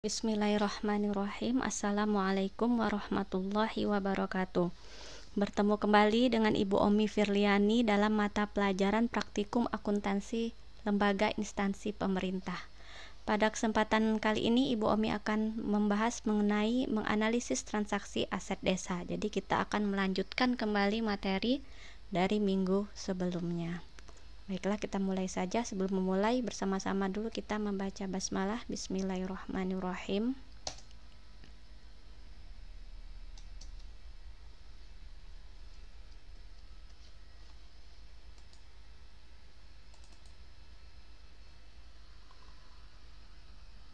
Bismillahirrahmanirrahim. Assalamualaikum warahmatullahi wabarakatuh. Bertemu kembali dengan Ibu Omi Firliani dalam mata pelajaran praktikum akuntansi lembaga instansi pemerintah. Pada kesempatan kali ini Ibu Omi akan membahas mengenai menganalisis transaksi aset desa. Jadi kita akan melanjutkan kembali materi dari minggu sebelumnya. Baiklah, kita mulai saja. Sebelum memulai, bersama-sama dulu kita membaca basmalah. Bismillahirrahmanirrahim.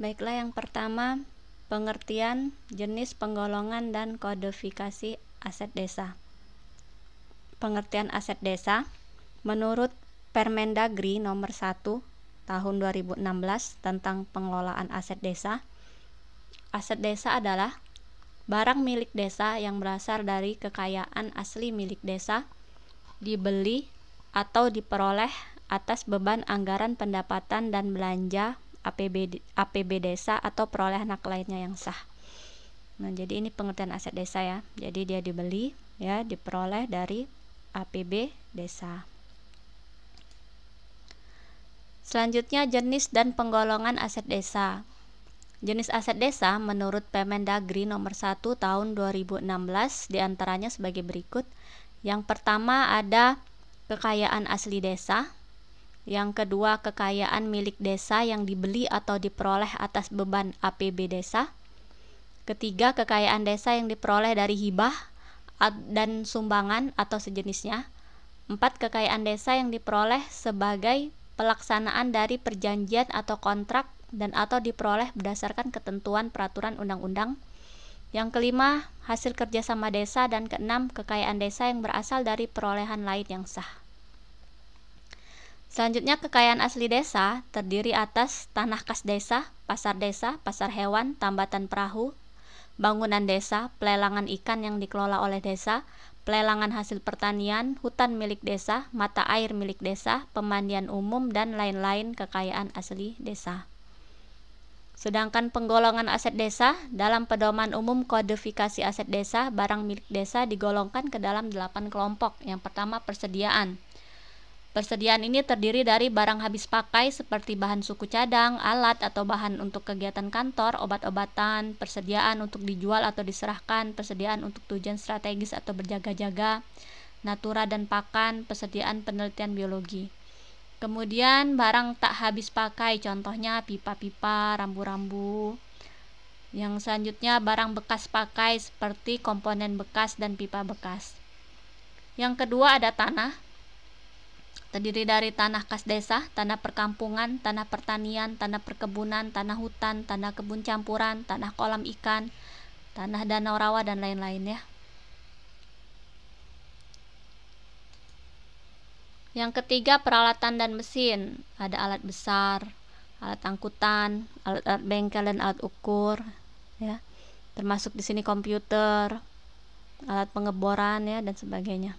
Baiklah, yang pertama, pengertian, jenis, penggolongan, dan kodifikasi aset desa. Pengertian aset desa menurut Permendagri nomor 1 tahun 2016 tentang pengelolaan aset desa. Aset desa adalah barang milik desa yang berasal dari kekayaan asli milik desa, dibeli atau diperoleh atas beban anggaran pendapatan dan belanja APB desa atau perolehan hak lainnya yang sah. Nah, jadi ini pengertian aset desa ya. Jadi dia dibeli ya, diperoleh dari APB desa. Selanjutnya, jenis dan penggolongan aset desa. Jenis aset desa menurut Permendagri nomor 1 tahun 2016 diantaranya sebagai berikut. Yang pertama ada kekayaan asli desa. Yang kedua, kekayaan milik desa yang dibeli atau diperoleh atas beban APB desa. Ketiga, kekayaan desa yang diperoleh dari hibah dan sumbangan atau sejenisnya. 4, kekayaan desa yang diperoleh sebagai pelaksanaan dari perjanjian atau kontrak dan atau diperoleh berdasarkan ketentuan peraturan undang-undang. Yang kelima, hasil kerjasama desa, dan keenam, kekayaan desa yang berasal dari perolehan lain yang sah. Selanjutnya, kekayaan asli desa terdiri atas tanah kas desa, pasar hewan, tambatan perahu, bangunan desa, pelelangan ikan yang dikelola oleh desa, pelelangan hasil pertanian, hutan milik desa, mata air milik desa, pemandian umum, dan lain-lain kekayaan asli desa. Sedangkan penggolongan aset desa dalam Pedoman Umum Kodifikasi Aset Desa, barang milik desa digolongkan ke dalam 8 kelompok. Yang pertama, persediaan. Persediaan ini terdiri dari barang habis pakai seperti bahan suku cadang, alat atau bahan untuk kegiatan kantor, obat-obatan, persediaan untuk dijual atau diserahkan, persediaan untuk tujuan strategis atau berjaga-jaga, natura dan pakan, persediaan penelitian biologi. Kemudian barang tak habis pakai, contohnya pipa-pipa, rambu-rambu. Yang selanjutnya barang bekas pakai seperti komponen bekas dan pipa bekas. Yang kedua ada tanah. Terdiri dari tanah kas desa, tanah perkampungan, tanah pertanian, tanah perkebunan, tanah hutan, tanah kebun campuran, tanah kolam ikan, tanah danau rawa, dan lain-lain ya. Yang ketiga, peralatan dan mesin. Ada alat besar, alat angkutan, alat bengkel dan alat ukur ya. Termasuk di sini komputer, alat pengeboran ya, dan sebagainya.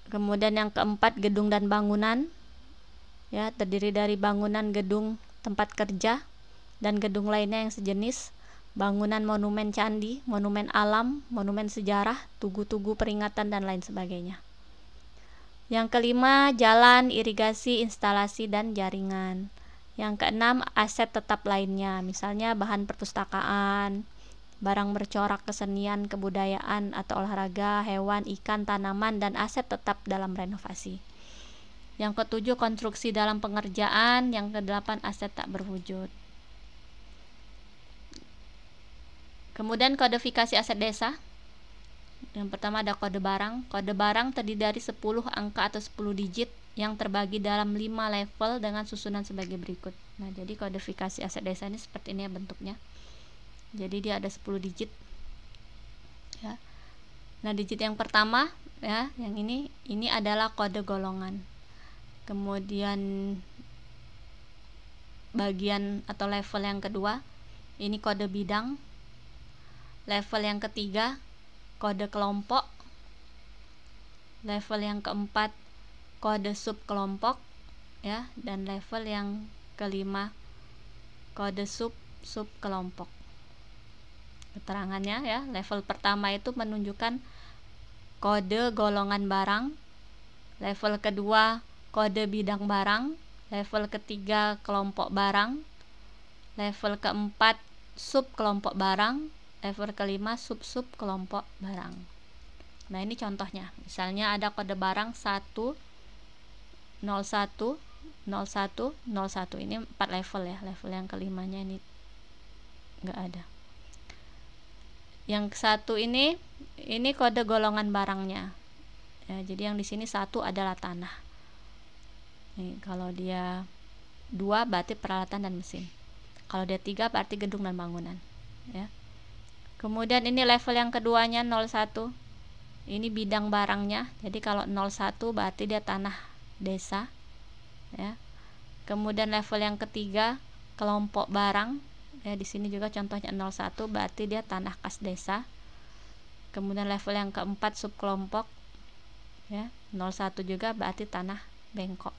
Kemudian yang keempat, gedung dan bangunan ya, terdiri dari bangunan, gedung tempat kerja, dan gedung lainnya yang sejenis, bangunan monumen candi, monumen alam, monumen sejarah, tugu-tugu peringatan, dan lain sebagainya. Yang kelima, jalan, irigasi, instalasi, dan jaringan. Yang keenam, aset tetap lainnya, misalnya bahan perpustakaan, barang bercorak kesenian, kebudayaan atau olahraga, hewan, ikan, tanaman, dan aset tetap dalam renovasi. Yang ketujuh, konstruksi dalam pengerjaan. Yang kedelapan, aset tak berwujud. Kemudian kodifikasi aset desa. Yang pertama ada kode barang. Kode barang terdiri dari 10 angka atau 10 digit yang terbagi dalam 5 level dengan susunan sebagai berikut. Nah, jadi kodifikasi aset desa ini seperti ini ya bentuknya. Jadi dia ada 10 digit ya. Nah, digit yang pertama ya, yang ini adalah kode golongan. Kemudian bagian atau level yang kedua, ini kode bidang. Level yang ketiga, kode kelompok. Level yang keempat, kode subkelompok ya, dan level yang kelima, kode sub kelompok. Keterangannya ya, level pertama itu menunjukkan kode golongan barang, level kedua kode bidang barang, level ketiga kelompok barang, level keempat sub kelompok barang, level kelima sub kelompok barang. Nah, ini contohnya. Misalnya ada kode barang 1 01 01 01. Ini 4 level ya. Level yang kelimanya ini enggak ada. Yang satu ini kode golongan barangnya. Ya, jadi yang di sini 1 adalah tanah. Nih, kalau dia 2 berarti peralatan dan mesin. Kalau dia 3 berarti gedung dan bangunan, ya. Kemudian ini level yang keduanya 01. Ini bidang barangnya. Jadi kalau 01 berarti dia tanah desa, ya. Kemudian level yang ketiga kelompok barang. Ya, di sini juga contohnya 01 berarti dia tanah kas desa. Kemudian level yang keempat subkelompok, ya, 01 juga berarti tanah bengkok.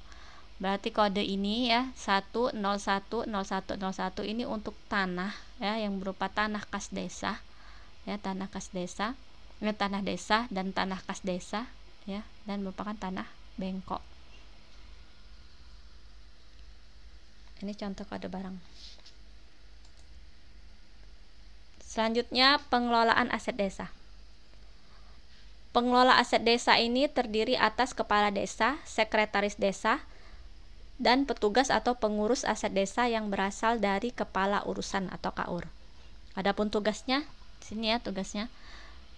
Berarti kode ini ya 1 01 01 01 ini untuk tanah ya, yang berupa tanah kas desa, ya, tanah kas desa, tanah desa dan tanah kas desa, ya, dan merupakan tanah bengkok. Ini contoh kode barang. Selanjutnya, pengelolaan aset desa. Pengelola aset desa ini terdiri atas kepala desa, sekretaris desa, dan petugas atau pengurus aset desa yang berasal dari kepala urusan atau KUR. Adapun tugasnya, sini ya tugasnya.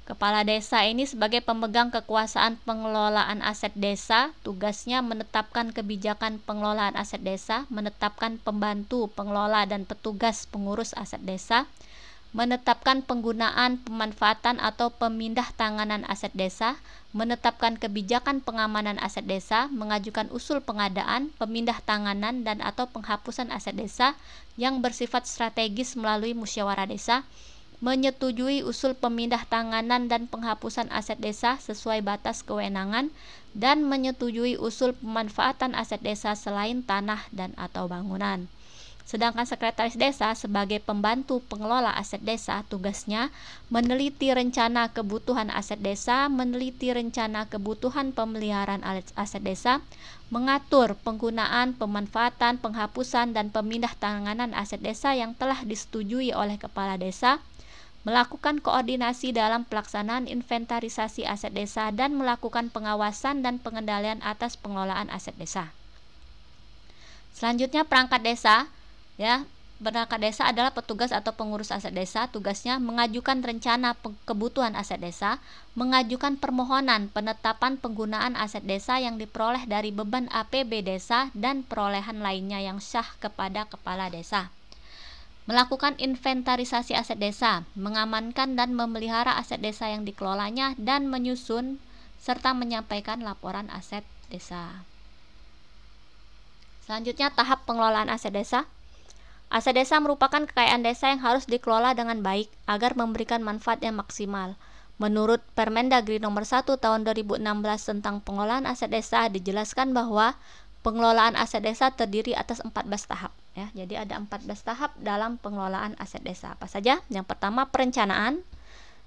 Kepala desa ini sebagai pemegang kekuasaan pengelolaan aset desa, tugasnya menetapkan kebijakan pengelolaan aset desa, menetapkan pembantu pengelola dan petugas pengurus aset desa, menetapkan penggunaan, pemanfaatan atau pemindah tanganan aset desa, menetapkan kebijakan pengamanan aset desa, mengajukan usul pengadaan, pemindah tanganan dan atau penghapusan aset desa yang bersifat strategis melalui musyawarah desa, menyetujui usul pemindah tanganan dan penghapusan aset desa sesuai batas kewenangan, dan menyetujui usul pemanfaatan aset desa selain tanah dan atau bangunan. Sedangkan sekretaris desa sebagai pembantu pengelola aset desa, tugasnya meneliti rencana kebutuhan aset desa, meneliti rencana kebutuhan pemeliharaan aset desa, mengatur penggunaan, pemanfaatan, penghapusan, dan pemindah tanganan aset desa yang telah disetujui oleh kepala desa, melakukan koordinasi dalam pelaksanaan inventarisasi aset desa, dan melakukan pengawasan dan pengendalian atas pengelolaan aset desa. Selanjutnya, perangkat desa. Ya, perangkat desa adalah petugas atau pengurus aset desa. Tugasnya mengajukan rencana kebutuhan aset desa, mengajukan permohonan penetapan penggunaan aset desa yang diperoleh dari beban APB desa dan perolehan lainnya yang sah kepada kepala desa. Melakukan inventarisasi aset desa, mengamankan dan memelihara aset desa yang dikelolanya, dan menyusun serta menyampaikan laporan aset desa. Selanjutnya, tahap pengelolaan aset desa. Aset desa merupakan kekayaan desa yang harus dikelola dengan baik agar memberikan manfaat yang maksimal. Menurut Permendagri nomor 1 tahun 2016 tentang pengelolaan aset desa, dijelaskan bahwa pengelolaan aset desa terdiri atas 14 tahap. Ya, jadi ada 14 tahap dalam pengelolaan aset desa. Apa saja? Yang pertama, perencanaan.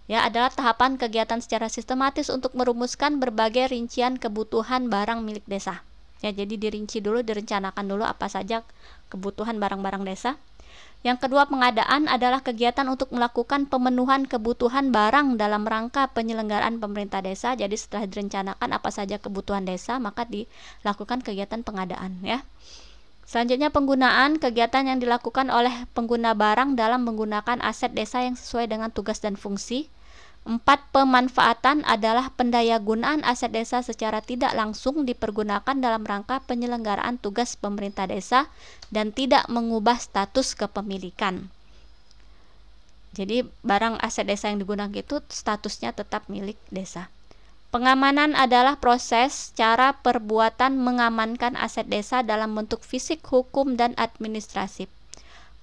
Ya, adalah tahapan kegiatan secara sistematis untuk merumuskan berbagai rincian kebutuhan barang milik desa. Ya, jadi dirinci dulu, direncanakan dulu apa saja kebutuhan barang-barang desa. Yang kedua, pengadaan adalah kegiatan untuk melakukan pemenuhan kebutuhan barang dalam rangka penyelenggaraan pemerintah desa. Jadi setelah direncanakan apa saja kebutuhan desa, maka dilakukan kegiatan pengadaan, ya. Selanjutnya, penggunaan, kegiatan yang dilakukan oleh pengguna barang dalam menggunakan aset desa yang sesuai dengan tugas dan fungsi. 4. Pemanfaatan adalah pendayagunaan aset desa secara tidak langsung dipergunakan dalam rangka penyelenggaraan tugas pemerintah desa dan tidak mengubah status kepemilikan. Jadi barang aset desa yang digunakan itu statusnya tetap milik desa. Pengamanan adalah proses, cara, perbuatan mengamankan aset desa dalam bentuk fisik, hukum, dan administratif.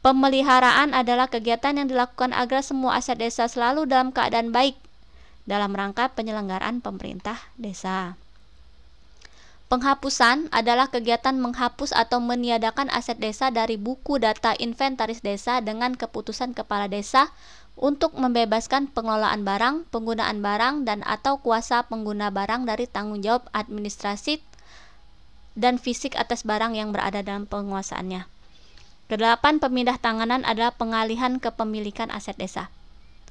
Pemeliharaan adalah kegiatan yang dilakukan agar semua aset desa selalu dalam keadaan baik dalam rangka penyelenggaraan pemerintah desa. Penghapusan adalah kegiatan menghapus atau meniadakan aset desa dari buku data inventaris desa dengan keputusan kepala desa untuk membebaskan pengelolaan barang, penggunaan barang, dan atau kuasa pengguna barang dari tanggung jawab administrasi dan fisik atas barang yang berada dalam penguasaannya. Kedelapan, pemindah tanganan adalah pengalihan kepemilikan aset desa.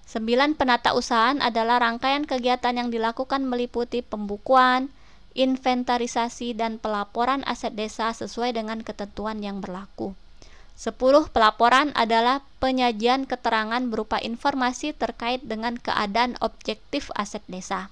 9, penata usahaan adalah rangkaian kegiatan yang dilakukan meliputi pembukuan, inventarisasi, dan pelaporan aset desa sesuai dengan ketentuan yang berlaku. 10, pelaporan adalah penyajian keterangan berupa informasi terkait dengan keadaan objektif aset desa.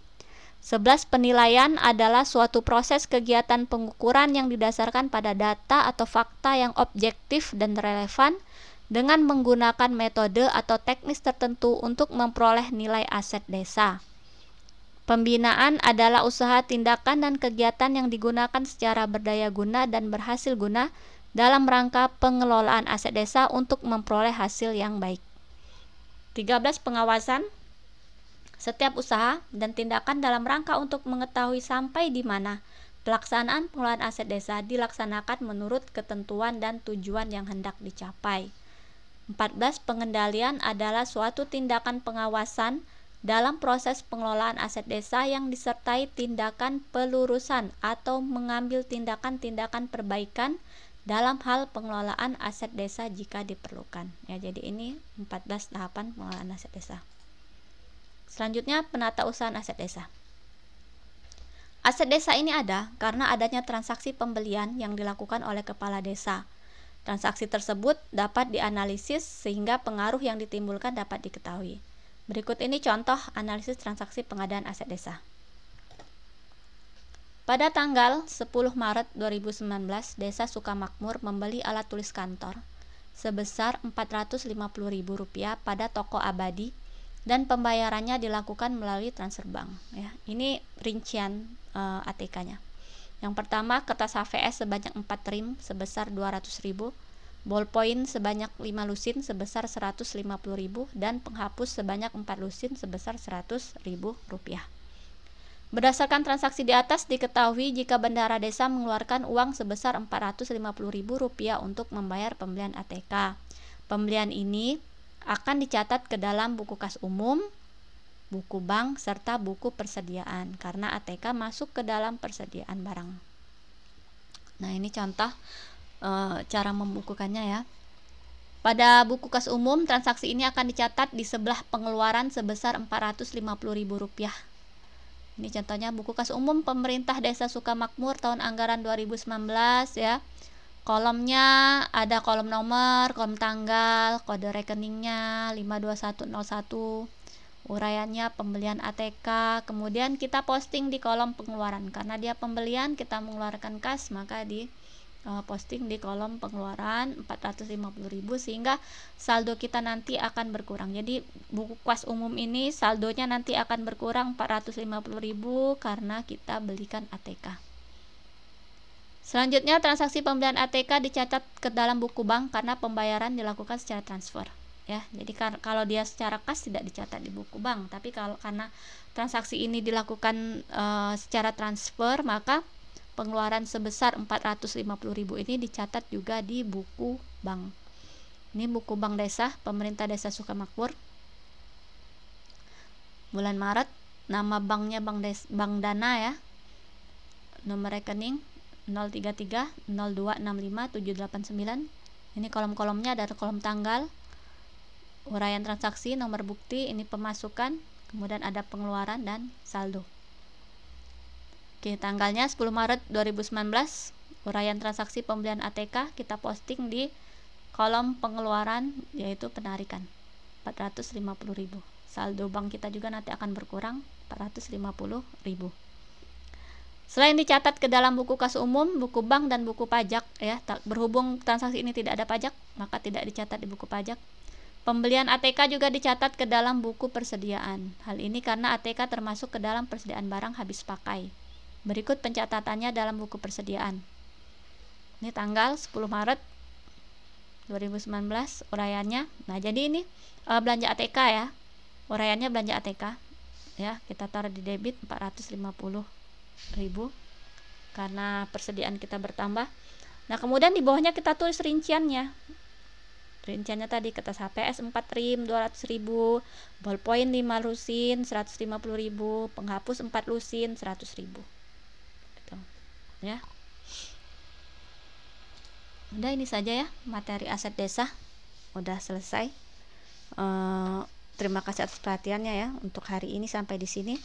11, penilaian adalah suatu proses kegiatan pengukuran yang didasarkan pada data atau fakta yang objektif dan relevan dengan menggunakan metode atau teknis tertentu untuk memperoleh nilai aset desa. Pembinaan adalah usaha, tindakan, dan kegiatan yang digunakan secara berdaya guna dan berhasil guna dalam rangka pengelolaan aset desa untuk memperoleh hasil yang baik. 13, pengawasan. Setiap usaha dan tindakan dalam rangka untuk mengetahui sampai di mana pelaksanaan pengelolaan aset desa dilaksanakan menurut ketentuan dan tujuan yang hendak dicapai. 14, pengendalian adalah suatu tindakan pengawasan dalam proses pengelolaan aset desa yang disertai tindakan pelurusan atau mengambil tindakan-tindakan perbaikan dalam hal pengelolaan aset desa jika diperlukan. Ya, jadi ini 14 tahapan pengelolaan aset desa. Selanjutnya, penata usahaan aset desa. Aset desa ini ada karena adanya transaksi pembelian yang dilakukan oleh kepala desa. Transaksi tersebut dapat dianalisis sehingga pengaruh yang ditimbulkan dapat diketahui. Berikut ini contoh analisis transaksi pengadaan aset desa. Pada tanggal 10 Maret 2019, Desa Sukamakmur membeli alat tulis kantor sebesar Rp450.000 pada toko Abadi dan pembayarannya dilakukan melalui transfer bank. Ya, ini rincian ATK-nya. Yang pertama, kertas HVS sebanyak 4 trim sebesar Rp200.000, ballpoint sebanyak 5 lusin sebesar Rp150.000, dan penghapus sebanyak 4 lusin sebesar Rp100.000. Berdasarkan transaksi di atas, diketahui jika bendahara desa mengeluarkan uang sebesar Rp450.000 untuk membayar pembelian ATK. Pembelian ini akan dicatat ke dalam buku kas umum, buku bank, serta buku persediaan karena ATK masuk ke dalam persediaan barang. Nah, ini contoh cara membukukannya ya. Pada buku kas umum, transaksi ini akan dicatat di sebelah pengeluaran sebesar Rp450.000. Ini contohnya buku kas umum pemerintah Desa Sukamakmur tahun anggaran 2019 ya. Kolomnya ada kolom nomor, kolom tanggal, kode rekeningnya 52101, uraiannya pembelian ATK. Kemudian kita posting di kolom pengeluaran karena dia pembelian, kita mengeluarkan kas, maka di posting di kolom pengeluaran Rp450.000 sehingga saldo kita nanti akan berkurang. Jadi buku kas umum ini saldonya nanti akan berkurang Rp450.000 karena kita belikan ATK. Selanjutnya, transaksi pembelian ATK dicatat ke dalam buku bank karena pembayaran dilakukan secara transfer. Ya, jadi kalau dia secara kas tidak dicatat di buku bank, tapi karena transaksi ini dilakukan secara transfer, maka pengeluaran sebesar Rp450.000 ini dicatat juga di buku bank. Ini buku bank desa, pemerintah Desa Sukamakmur. Bulan Maret, nama banknya Bank Dana ya. Nomor rekening 03302657789. Ini kolom-kolomnya ada kolom tanggal, uraian transaksi, nomor bukti, ini pemasukan, kemudian ada pengeluaran dan saldo. Oke, tanggalnya 10 Maret 2019, uraian transaksi pembelian ATK kita posting di kolom pengeluaran yaitu penarikan Rp450.000. Saldo bank kita juga nanti akan berkurang Rp450.000. Selain dicatat ke dalam buku kas umum, buku bank, dan buku pajak ya, berhubung transaksi ini tidak ada pajak, maka tidak dicatat di buku pajak. Pembelian ATK juga dicatat ke dalam buku persediaan. Hal ini karena ATK termasuk ke dalam persediaan barang habis pakai. Berikut pencatatannya dalam buku persediaan. Ini tanggal 10 Maret 2019 uraiannya. Nah, jadi ini belanja ATK ya. Uraiannya belanja ATK. Ya, kita taruh di debit Rp450.000. karena persediaan kita bertambah. Nah, kemudian di bawahnya kita tulis rinciannya. Rinciannya tadi kertas HPS 4 rim 200.000, ballpoint 5 lusin 150.000, penghapus 4 lusin 100.000. Gitu. Ya. Udah, ini saja ya materi aset desa. Udah selesai. Terima kasih atas perhatiannya ya untuk hari ini, sampai di sini.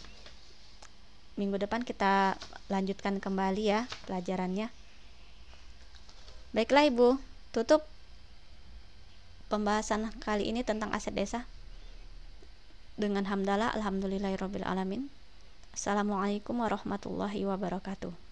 Minggu depan kita lanjutkan kembali ya pelajarannya. Baiklah Ibu, tutup pembahasan kali ini tentang aset desa dengan hamdalah alhamdulillahirabbil alamin. Assalamualaikum warahmatullahi wabarakatuh.